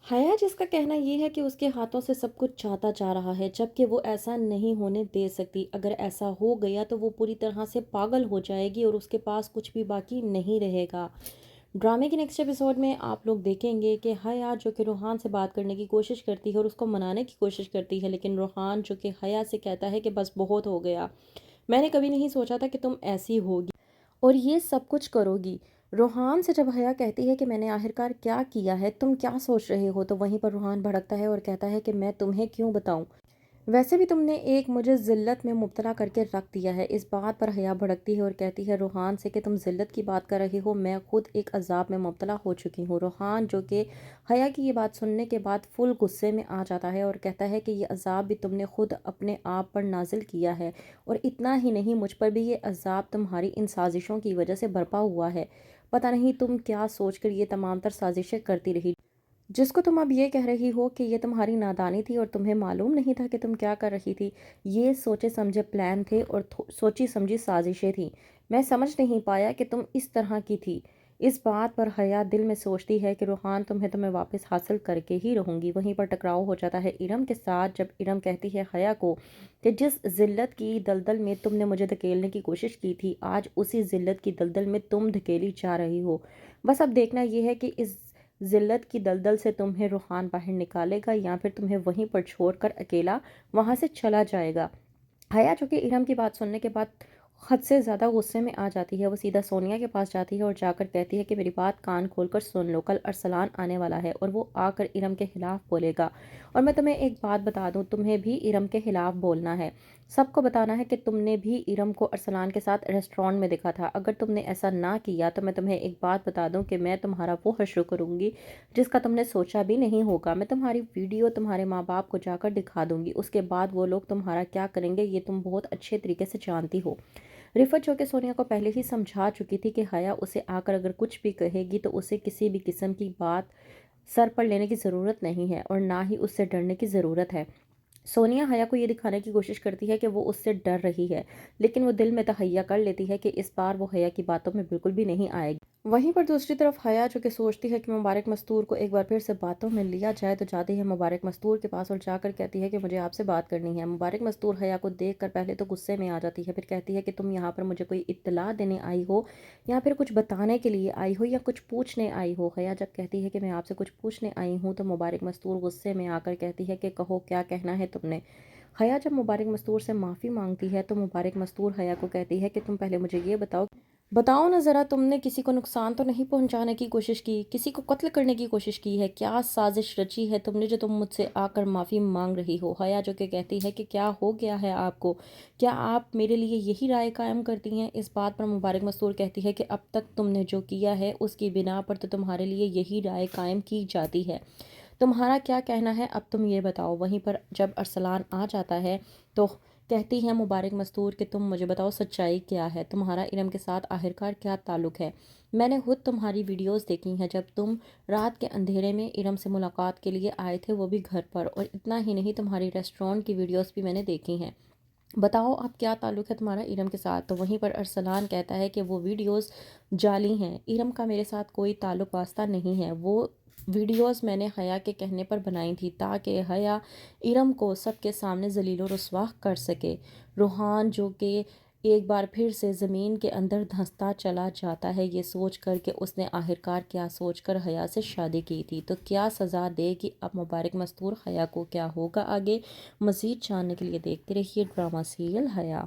حیا جس کا کہنا یہ ہے کہ اس کے ہاتھوں سے سب کچھ جاتا جا رہا ہے جبکہ وہ ایسا نہیں ہونے دے سکتی۔ اگر ایسا ہو گیا تو وہ پوری طرح سے پاگل ہو جائے گی اور اس کے پاس کچھ بھی باقی نہیں رہے گا۔ ڈرامے کے نیکسٹ ایپیسوڈ میں آپ لوگ دیکھیں گے کہ حیا جو کہ روحان سے بات کرنے کی کوشش کرتی ہے اور اس کو منانے کی کوشش کرتی ہے، لیکن روحان جو کہ حیا سے کہتا ہے کہ بس بہت ہو گیا، میں نے کبھی نہیں سوچا تھا کہ تم ایسی ہوگی اور یہ سب کچھ کرو گی۔ روحان سے جب حیا کہتی ہے کہ میں نے آخرکار کیا کیا ہے، تم کیا سوچ رہے ہو، تو وہیں پر روحان بھڑکتا ہے اور کہتا ہے کہ میں تمہیں کیوں بتاؤں، ویسے بھی تم نے ایک مجھے ذلت میں مبتلا کر کے رکھ دیا ہے۔ اس بات پر حیا بھڑکتی ہے اور کہتی ہے روحان سے کہ تم ذلت کی بات کر رہی ہو، میں خود ایک عذاب میں مبتلا ہو چکی ہوں۔ روحان جو کہ حیا کی یہ بات سننے کے بعد فل غصے میں آ جاتا ہے اور کہتا ہے کہ یہ عذاب بھی تم نے خود اپنے آپ پر نازل کیا ہے، اور اتنا ہی نہیں، مجھ پر بھی یہ عذاب تمہاری ان سازشوں کی وجہ سے برپا ہوا ہے۔ پتہ نہیں تم کیا سوچ کر یہ تمام تر سازشیں کرتی رہی، جس کو تم اب یہ کہہ رہی ہو کہ یہ تمہاری نادانی تھی اور تمہیں معلوم نہیں تھا کہ تم کیا کر رہی تھی۔ یہ سوچے سمجھے پلان تھے اور سوچی سمجھی سازشیں تھیں۔ میں سمجھ نہیں پایا کہ تم اس طرح کی تھی۔ اس بات پر حیا دل میں سوچتی ہے کہ روحان تو میں واپس حاصل کر کے ہی رہوں گی۔ وہیں پر ٹکراؤ ہو جاتا ہے ارم کے ساتھ، جب ارم کہتی ہے حیا کو کہ جس ذلت کی دلدل میں تم نے مجھے دھکیلنے کی کوشش کی تھی، آج اسی ذلت کی دلدل میں تم دھکیلی جا رہی ہو۔ بس اب دیکھنا یہ ہے کہ اس ذلت کی دلدل سے تمہیں روحان باہر نکالے گا یا پھر تمہیں وہیں پر چھوڑ کر اکیلا وہاں سے چلا جائے گا۔ حیا جو کہ ارم کی بات سننے کے بعد حد سے زیادہ غصے میں آ جاتی ہے، وہ سیدھا سونیا کے پاس جاتی ہے اور جا کر کہتی ہے کہ میری بات کان کھول کر سن لو، کل ارسلان آنے والا ہے اور وہ آ کر ارم کے خلاف بولے گا، اور میں تمہیں ایک بات بتا دوں، تمہیں بھی ارم کے خلاف بولنا ہے، سب کو بتانا ہے کہ تم نے بھی ارم کو ارسلان کے ساتھ ریسٹورانٹ میں دیکھا تھا۔ اگر تم نے ایسا نہ کیا تو میں تمہیں ایک بات بتا دوں کہ میں تمہارا وہ حشر کروں گی جس کا تم نے سوچا بھی نہیں ہوگا۔ میں تمہاری ویڈیو تمہارے ماں باپ کو جا کر دکھا دوں گی، اس کے بعد وہ لوگ تمہارا کیا کریں گے یہ تم بہت اچھے طریقے سے جانتی ہو۔ رفت جو کہ سونیا کو پہلے ہی سمجھا چکی تھی کہ حیا اسے آ کر اگر کچھ بھی کہے گی تو اسے کسی بھی قسم کی بات سر پر لینے کی ضرورت نہیں ہے اور نہ ہی اس سے ڈرنے کی ضرورت ہے۔ سونیا حیا کو یہ دکھانے کی کوشش کرتی ہے کہ وہ اس سے ڈر رہی ہے، لیکن وہ دل میں تہیہ کر لیتی ہے کہ اس بار وہ حیا کی باتوں میں بالکل بھی نہیں آئے گی۔ وہیں پر دوسری طرف حیا جو کہ سوچتی ہے کہ مبارک مستور کو ایک بار پھر سے باتوں میں لیا جائے، تو جاتی ہے مبارک مستور کے پاس اور جا کر کہتی ہے کہ مجھے آپ سے بات کرنی ہے۔ مبارک مستور حیا کو دیکھ کر پہلے تو غصے میں آ جاتی ہے، پھر کہتی ہے کہ تم یہاں پر مجھے کوئی اطلاع دینے آئی ہو یا پھر کچھ بتانے کے لیے آئی ہو یا کچھ پوچھنے آئی ہو۔ حیا جب کہتی ہے کہ میں آپ سے کچھ پوچھنے آئی ہوں تو مبارک مستور غصے میں آ کر کہتی ہے کہ کہو کیا کہنا ہے تم نے۔ حیا جب مبارک مستور سے معافی مانگتی ہے تو مبارک مستور حیا کو کہتی ہے کہ تم پہلے مجھے یہ بتاؤ نا ذرا، تم نے کسی کو نقصان تو نہیں پہنچانے کی کوشش کی، کسی کو قتل کرنے کی کوشش کی ہے؟ کیا سازش رچی ہے تم نے جو تم مجھ سے آ کر معافی مانگ رہی ہو؟ حیا جو کہ کہتی ہے کہ کیا ہو گیا ہے آپ کو، کیا آپ میرے لیے یہی رائے قائم کرتی ہیں؟ اس بات پر مبارک مستور کہتی ہے کہ اب تک تم نے جو کیا ہے اس کی بنا پر تو تمہارے لیے یہی رائے قائم کی جاتی ہے، تمہارا کیا کہنا ہے اب تم یہ بتاؤ۔ وہیں پر جب ارسلان آ جاتا ہے تو کہتی ہے مبارک مستور کہ تم مجھے بتاؤ سچائی کیا ہے، تمہارا ارم کے ساتھ آخرکار کیا تعلق ہے؟ میں نے خود تمہاری ویڈیوز دیکھی ہیں جب تم رات کے اندھیرے میں ارم سے ملاقات کے لیے آئے تھے، وہ بھی گھر پر، اور اتنا ہی نہیں، تمہاری ریسٹورانٹ کی ویڈیوز بھی میں نے دیکھی ہیں، بتاؤ اب کیا تعلق ہے تمہارا ارم کے ساتھ؟ تو وہیں پر ارسلان کہتا ہے کہ وہ ویڈیوز جعلی ہیں، ارم کا میرے ساتھ کوئی تعلق واسطہ نہیں ہے، وہ ویڈیوز میں نے حیا کے کہنے پر بنائی تھی تاکہ حیا ارم کو سب کے سامنے ذلیل و رسوا کر سکے۔ روحان جو کہ ایک بار پھر سے زمین کے اندر دھنستا چلا جاتا ہے، یہ سوچ کر کہ اس نے آخرکار کیا سوچ کر حیا سے شادی کی تھی، تو کیا سزا دے گی اب مبارک مستور حیا کو، کیا ہوگا آگے؟ مزید جاننے کے لیے دیکھتے رہیے ڈرامہ سیریل حیا۔